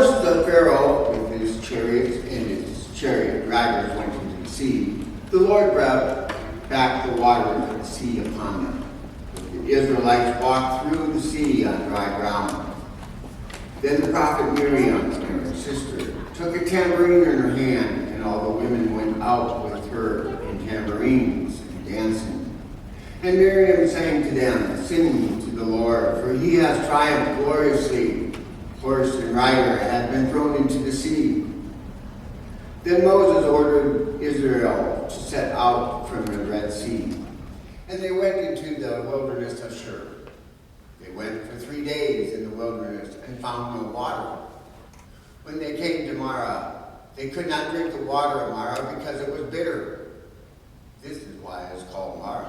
as the Pharaoh with his chariots and his chariot drivers went into the sea, the Lord brought back the waters of the sea upon them. The Israelites walked through the sea on dry ground. Then the prophet Miriam and her sister took a tambourine in her hand, and all the women went out with her in tambourines and dancing. And Miriam sang to them, singing to the Lord, for he has triumphed gloriously. Horse and rider had been thrown into the sea. Then Moses ordered Israel to set out from the Red Sea, and they went into the wilderness of Shur. They went for 3 days in the wilderness and found no water. When they came to Marah, they could not drink the water of Marah because it was bitter. This is why it is called Marah.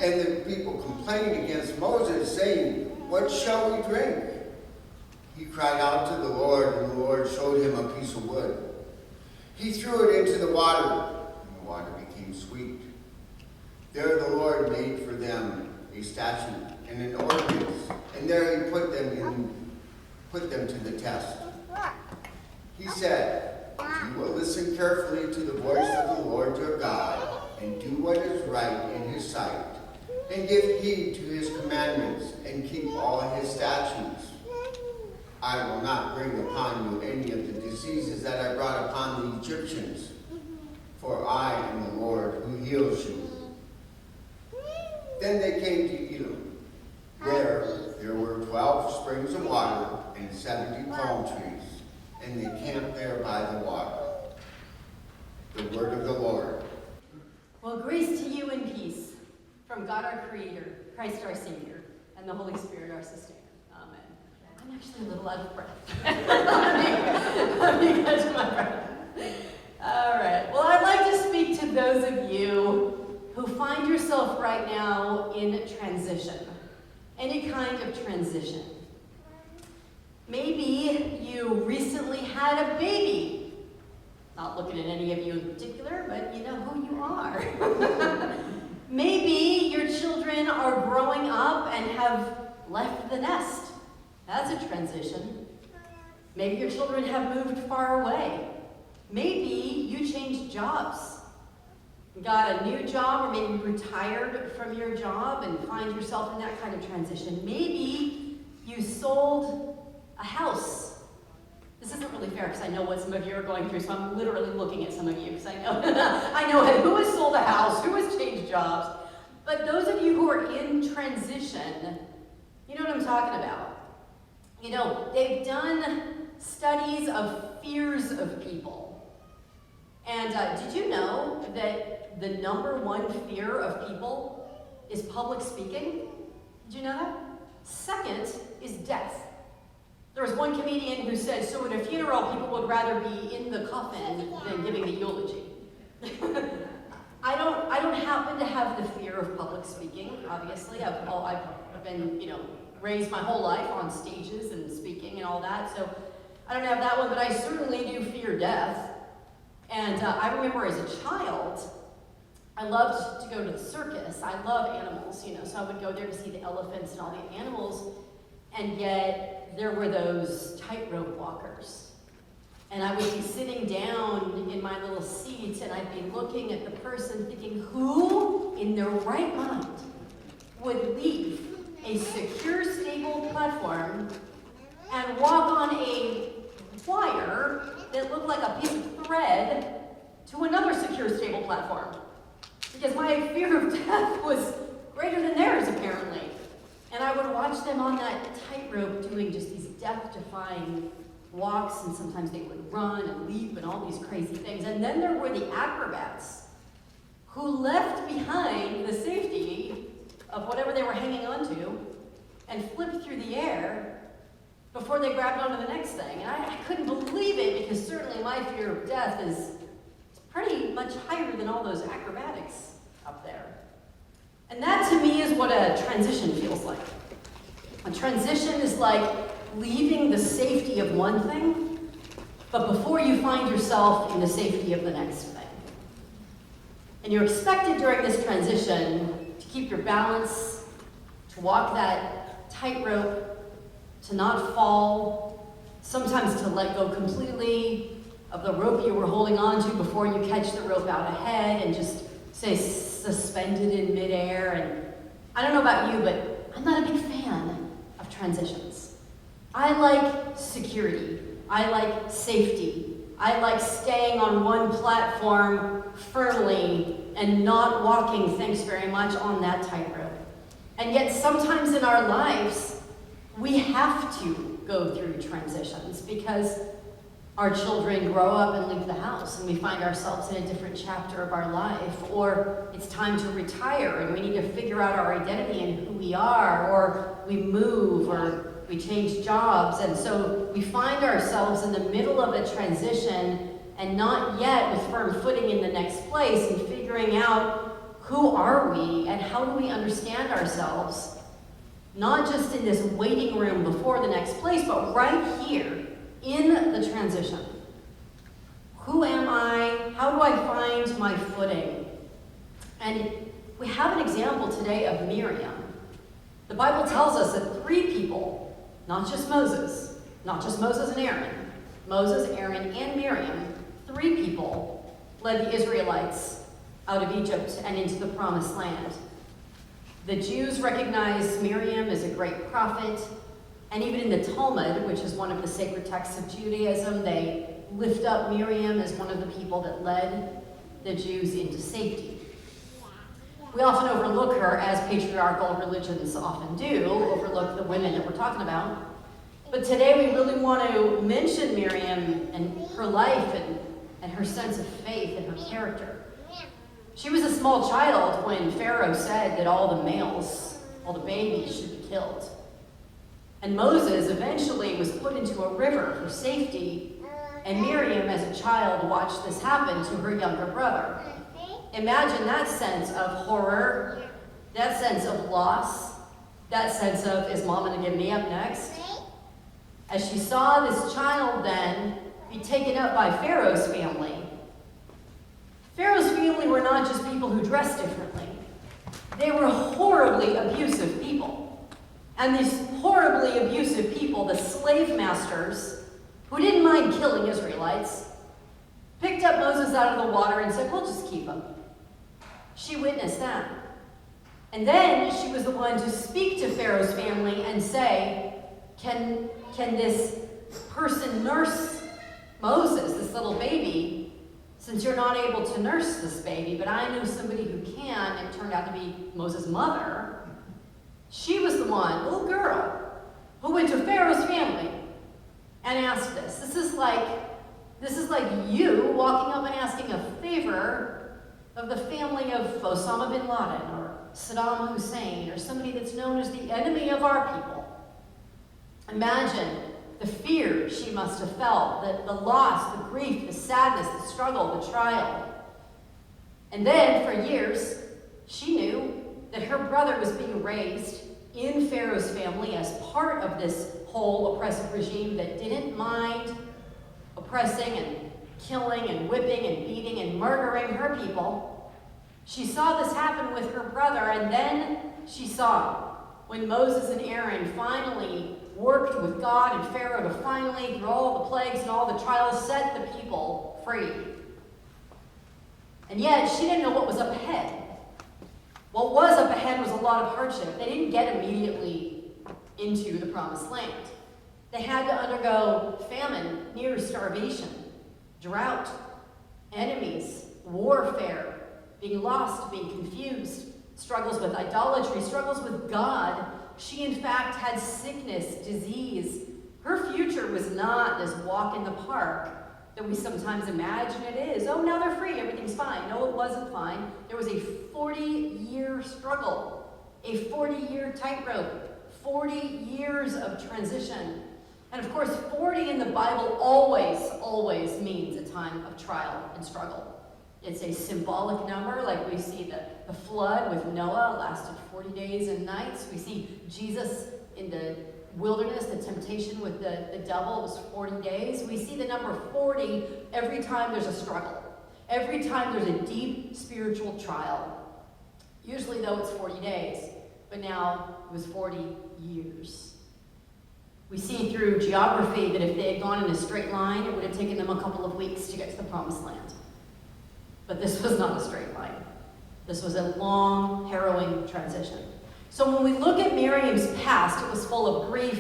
And the people complained against Moses, saying, "What shall we drink?" He cried out to the Lord, and the Lord showed him a piece of wood. He threw it into the water, and the water became sweet. There the Lord made for them a statute and an ordinance, and there he put them to the test. He said, "If you will listen carefully to the voice of the Lord your God, and do what is right in his sight, and give heed to his commandments, and keep all his statutes, I will not bring upon you any of the diseases that I brought upon the Egyptians, for I am the Lord who heals you." Then they came to Elim, where there were 12 springs of water and 70 palm trees, and they camped there by the water. The word of the Lord. Well, grace to you and peace from God our Creator, Christ our Savior, and the Holy Spirit our Sustainer. Amen. I'm actually a little out of breath. Let me catch my breath. All right. Well, I'd like to speak to those of you who find yourself right now in transition, any kind of transition. Maybe you recently had a baby. Not looking at any of you in particular, but you know who you are. Maybe your children are growing up and have left the nest. That's a transition. Maybe your children have moved far away. Maybe you changed jobs. Got a new job, or maybe retired from your job and find yourself in that kind of transition. Maybe you sold a house. This isn't really fair because I know what some of you are going through, so I'm literally looking at some of you because I know I know who has sold a house, who has changed jobs. But those of you who are in transition, you know what I'm talking about. You know, they've done studies of fears of people. And did you know that the number one fear of people is public speaking? Did you know that? Second is death. There was one comedian who said, so at a funeral, people would rather be in the coffin than giving the eulogy. I don't happen to have the fear of public speaking, obviously. I've been, raised my whole life on stages and speaking and all that, so I don't have that one, but I certainly do fear death. And I remember as a child, I loved to go to the circus. I love animals, so I would go there to see the elephants and all the animals, and yet there were those tightrope walkers. And I would be sitting down in my little seat, and I'd be looking at the person thinking, who in their right mind would leave a secure, stable platform and walk on a wire that looked like a piece of thread to another secure, stable platform? Because my fear of death was greater than theirs, apparently. And I would watch them on that tightrope doing just these death-defying walks, and sometimes they would run and leap and all these crazy things. And then there were the acrobats who left behind the safety of whatever they were hanging onto and flipped through the air before they grabbed onto the next thing. And I couldn't believe it, because certainly my fear of death is pretty much higher than all those acrobatics up there. And that to me is what a transition feels like. A transition is like leaving the safety of one thing, but before you find yourself in the safety of the next thing. And you're expected during this transition to keep your balance, to walk that tightrope, to not fall, Sometimes to let go completely of the rope you were holding on to before you catch the rope out ahead and just stay suspended in midair. And I don't know about you, but I'm not a big fan of transitions. I like security. I like safety. I like staying on one platform firmly and not walking, thanks very much, on that tightrope. And yet sometimes in our lives, we have to go through transitions because our children grow up and leave the house and we find ourselves in a different chapter of our life, or it's time to retire and we need to figure out our identity and who we are, or we move, or we change jobs, and so we find ourselves in the middle of a transition and not yet with firm footing in the next place and figuring out who are we and how do we understand ourselves, not just in this waiting room before the next place, but right here in the transition. Who am I? How do I find my footing? And we have an example today of Miriam. The Bible tells us that 3 people, not just Moses and Aaron, Moses, Aaron, and Miriam, 3 people led the Israelites out of Egypt and into the promised land. The Jews recognized Miriam as a great prophet, and even in the Talmud, which is one of the sacred texts of Judaism, they lift up Miriam as one of the people that led the Jews into safety. We often overlook her, as patriarchal religions often do, overlook the women that we're talking about. But today we really want to mention Miriam and her life and her sense of faith and her character. She was a small child when Pharaoh said that all the males, all the babies, should be killed. And Moses eventually was put into a river for safety, and Miriam, as a child, watched this happen to her younger brother. Imagine that sense of horror, that sense of loss, that sense of, is mom going to give me up next? As she saw this child then be taken up by Pharaoh's family. Pharaoh's family were not just people who dressed differently. They were horribly abusive people. And these horribly abusive people, the slave masters, who didn't mind killing Israelites, picked up Moses out of the water and said, we'll just keep him. She witnessed that. And then she was the one to speak to Pharaoh's family and say, can this person nurse Moses, this little baby, since you're not able to nurse this baby, but I know somebody who can. It turned out to be Moses' mother. She was the one, little girl, who went to Pharaoh's family and asked this. This is like you walking up and asking a favor of the family of Osama bin Laden or Saddam Hussein or somebody that's known as the enemy of our people. Imagine the fear she must have felt, the loss, the grief, the sadness, the struggle, the trial. And then, for years, she knew that her brother was being raised in Pharaoh's family as part of this whole oppressive regime that didn't mind oppressing and killing and whipping and beating and murdering her people. She saw this happen with her brother, and then she saw when Moses and Aaron finally worked with God and Pharaoh to finally, through all the plagues and all the trials, set the people free. And yet, she didn't know what was up ahead. What was up ahead was a lot of hardship. They didn't get immediately into the promised land. They had to undergo famine, near starvation, drought, enemies, warfare, being lost, being confused, struggles with idolatry, struggles with God. She, in fact, had sickness, disease. Her future was not this walk in the park that we sometimes imagine it is. Oh, now they're free, everything's fine. No, it wasn't fine. There was a 40-year struggle, a 40-year tightrope, 40 years of transition. And of course, 40 in the Bible always means a time of trial and struggle. It's a symbolic number, like we see the flood with Noah lasted 40 days and nights. We see Jesus in the wilderness, the temptation with the devil was 40 days. We see the number 40 every time there's a struggle, every time there's a deep spiritual trial. Usually, though, it's 40 days, but now it was 40 years. We see through geography that if they had gone in a straight line, it would have taken them a couple of weeks to get to the promised land. But this was not a straight line. This was a long, harrowing transition. So when we look at Miriam's past, it was full of grief,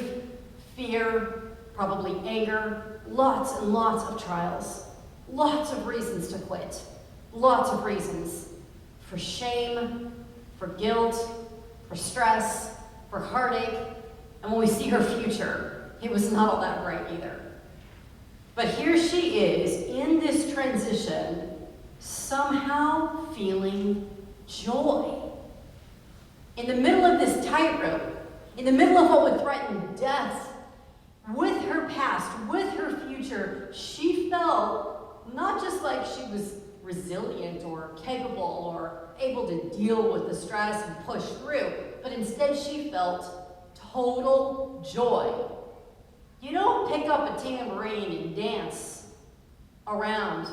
fear, probably anger, lots and lots of trials, lots of reasons to quit, lots of reasons for shame, for guilt, for stress, for heartache. And when we see her future, it was not all that bright either. But here she is in this transition, somehow feeling joy. In the middle of this tightrope, in the middle of what would threaten death, with her past, with her future, she felt not just like she was resilient or capable or able to deal with the stress and push through, but instead she felt total joy. You don't pick up a tambourine and dance around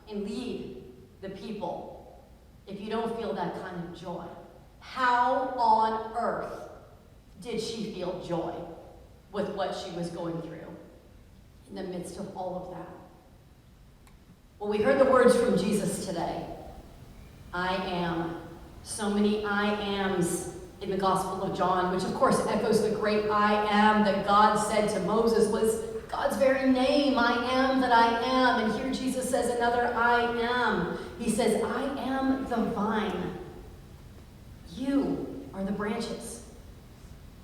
and lead the people if you don't feel that kind of joy. How on earth did she feel joy with what she was going through in the midst of all of that? Well, we heard the words from Jesus today. I am. So many I ams in the Gospel of John, which of course echoes the great I am that God said to Moses was God's very name, I am that I am. And here Jesus says another I am. He says, I am the vine. You are the branches.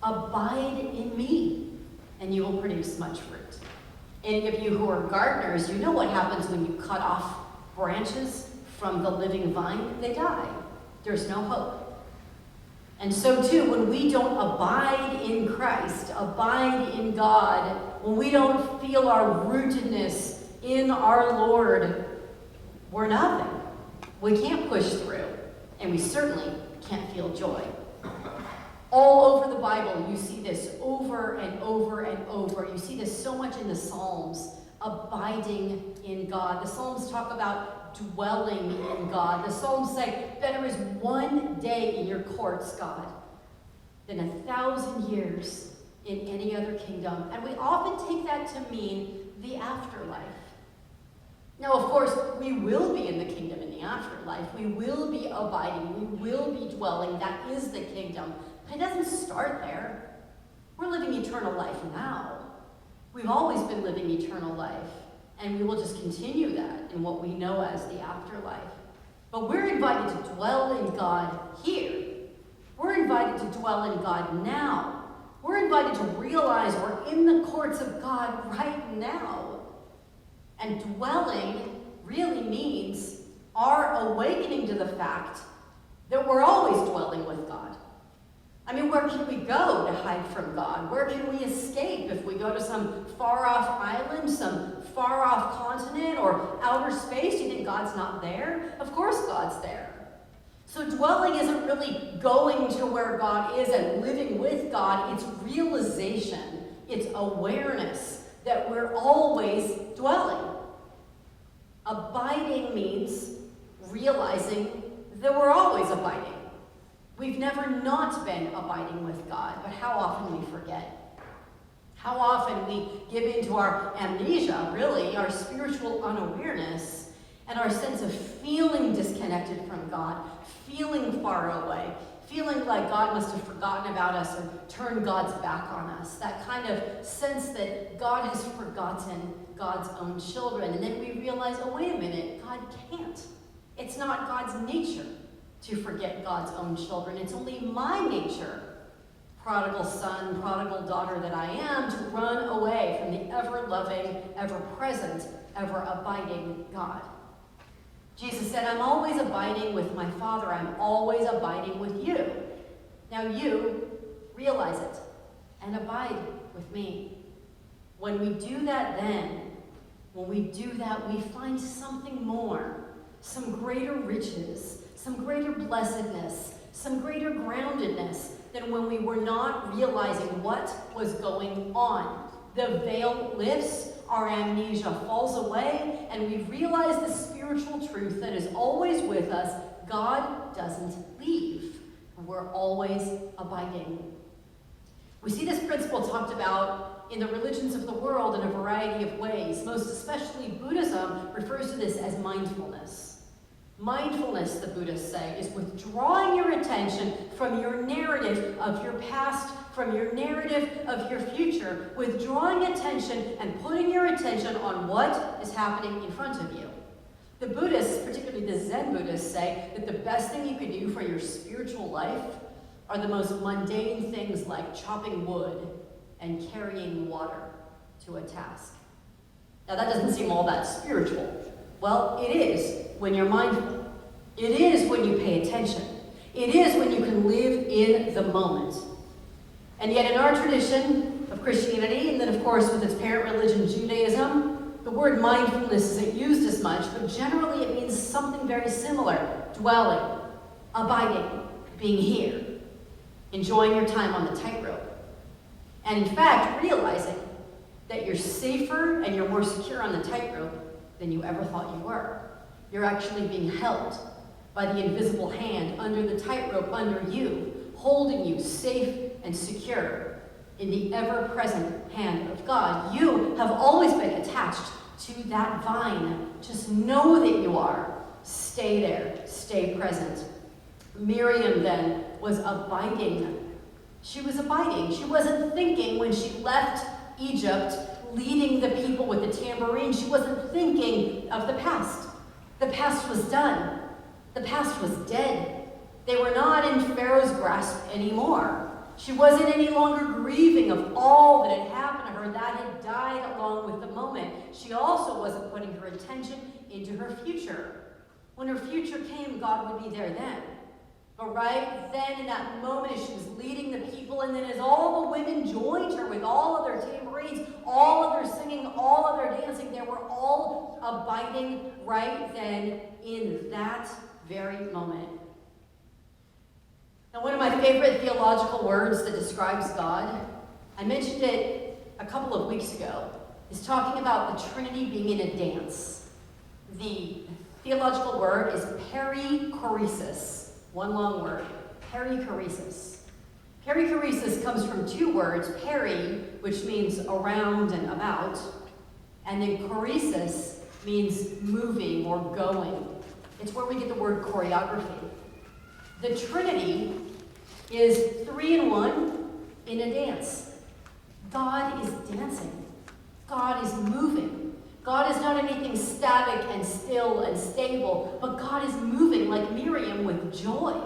Abide in me, and you will produce much fruit. Any of you who are gardeners, you know what happens when you cut off branches from the living vine. They die. There's no hope. And so too, when we don't abide in Christ, abide in God, when we don't feel our rootedness in our Lord, we're nothing. We can't push through, and we certainly can't feel joy. All over the Bible, you see this over and over and over. You see this so much in the Psalms, abiding in God. The Psalms talk about dwelling in God. The Psalms say, better is one day in your courts, God, than 1,000 years in any other kingdom. And we often take that to mean the afterlife. Now, of course, we will be in the kingdom in the afterlife. We will be abiding. We will be dwelling. That is the kingdom. But it doesn't start there. We're living eternal life now. We've always been living eternal life. And we will just continue that in what we know as the afterlife. But we're invited to dwell in God here. We're invited to dwell in God now. We're invited to realize we're in the courts of God right now. And dwelling really means our awakening to the fact that we're always dwelling with God. I mean, where can we go to hide from God? Where can we escape if we go to some far-off island, some far-off continent, or outer space? Do you think God's not there? Of course God's there. So dwelling isn't really going to where God is and living with God. It's realization. It's awareness that we're always dwelling. Abiding means realizing that we're always abiding. We've never not been abiding with God, but how often we forget. How often we give into our amnesia, really, our spiritual unawareness, and our sense of feeling disconnected from God, feeling far away, feeling like God must have forgotten about us or turned God's back on us. That kind of sense that God has forgotten God's own children. And then we realize, oh, wait a minute, God can't. It's not God's nature to forget God's own children. It's only my nature, prodigal son, prodigal daughter that I am, to run away from the ever-loving, ever-present, ever-abiding God. Jesus said, I'm always abiding with my Father. I'm always abiding with you. Now you realize it and abide with me. When we do that then, when we do that, we find something more, some greater riches, some greater blessedness, some greater groundedness than when we were not realizing what was going on. The veil lifts, our amnesia falls away, and we realize the spiritual truth that is always with us. God doesn't leave. We're always abiding. We see this principle talked about in the religions of the world in a variety of ways. Most especially Buddhism refers to this as mindfulness. Mindfulness, the Buddhists say, is withdrawing your attention from your narrative of your past, from your narrative of your future, withdrawing attention and putting your attention on what is happening in front of you. The Buddhists, particularly the Zen Buddhists, say that the best thing you could do for your spiritual life are the most mundane things like chopping wood and carrying water to a task. Now that doesn't seem all that spiritual. Well, it is when you're mindful. It is when you pay attention. It is when you can live in the moment. And yet in our tradition of Christianity, and then of course with its parent religion, Judaism, the word mindfulness isn't used as much, but generally it means something very similar. Dwelling, abiding, being here, enjoying your time on the tightrope. And in fact, realizing that you're safer and you're more secure on the tightrope than you ever thought you were. You're actually being held by the invisible hand under the tightrope under you, holding you safe and secure in the ever-present hand of God. You have always been attached to that vine. Just know that you are. Stay there. Stay present. Miriam then was abiding. She was abiding. She wasn't thinking when she left Egypt, leading the people with the tambourine. She wasn't thinking of the past. The past was done. The past was dead. They were not in Pharaoh's grasp anymore. She wasn't any longer grieving of all that had happened to her. That had died along with the moment. She also wasn't putting her attention into her future. When her future came, God would be there then. But right then, in that moment, as she was leading the people, and then as all the women joined her with all of their tambourines, all of their singing, all of their dancing, they were all abiding right then in that very moment. Now, one of my favorite theological words that describes God, I mentioned it a couple of weeks ago, is talking about the Trinity being in a dance. The theological word is perichoresis. One long word, perichoresis. Perichoresis comes from two words, peri, which means around and about, and then choresis means moving or going. It's where we get the word choreography. The Trinity is 3 in 1 in a dance. God is dancing. God is moving. God is not anything static and still and stable, but God is moving like Miriam with joy.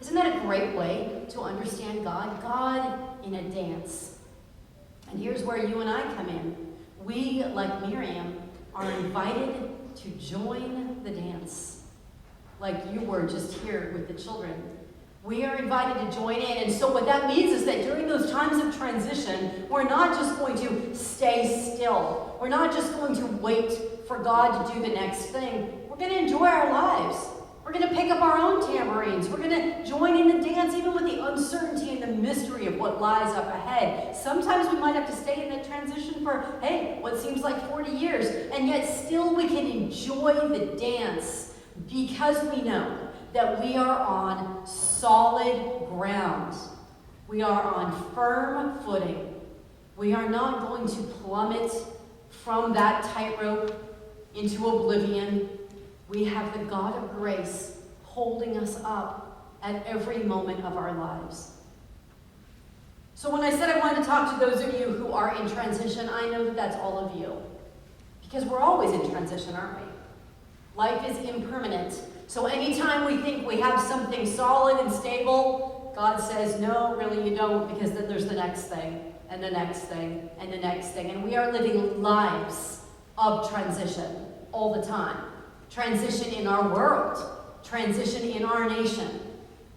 Isn't that a great way to understand God? God in a dance. And here's where you and I come in. We, like Miriam, are invited to join the dance. Like you were just here with the children. We are invited to join in. And so what that means is that during those times of transition, we're not just going to stay still. We're not just going to wait for God to do the next thing. We're going to enjoy our lives. We're going to pick up our own tambourines. We're going to join in the dance, even with the uncertainty and the mystery of what lies up ahead. Sometimes we might have to stay in that transition for, what seems like 40 years. And yet still we can enjoy the dance because we know that we are on solid ground. We are on firm footing. We are not going to plummet from that tightrope into oblivion. We have the God of grace holding us up at every moment of our lives. So when I said I wanted to talk to those of you who are in transition, I know that that's all of you. Because we're always in transition, aren't we? Life is impermanent. So anytime we think we have something solid and stable, God says, no, really you don't, because then there's the next thing, and the next thing, and the next thing. And we are living lives of transition all the time. Transition in our world, transition in our nation,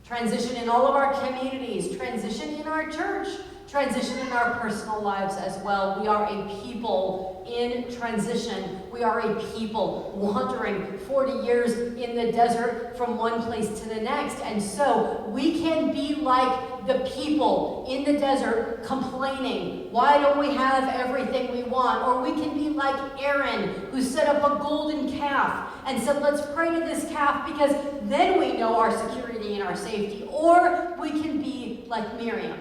transition in all of our communities, transition in our church, transition in our personal lives as well. We are a people in transition. We are a people wandering 40 years in the desert from one place to the next. And so we can be like the people in the desert complaining, why don't we have everything we want? Or we can be like Aaron, who set up a golden calf and said, let's pray to this calf because then we know our security and our safety. Or we can be like Miriam.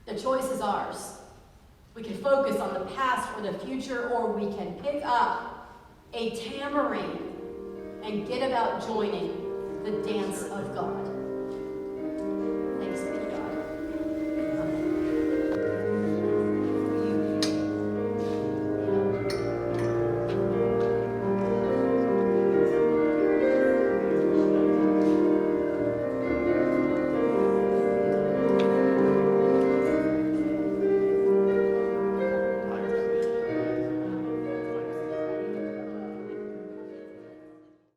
The choice is ours. We can focus on the past or the future, or we can pick up a tambourine and get about joining the dance of God.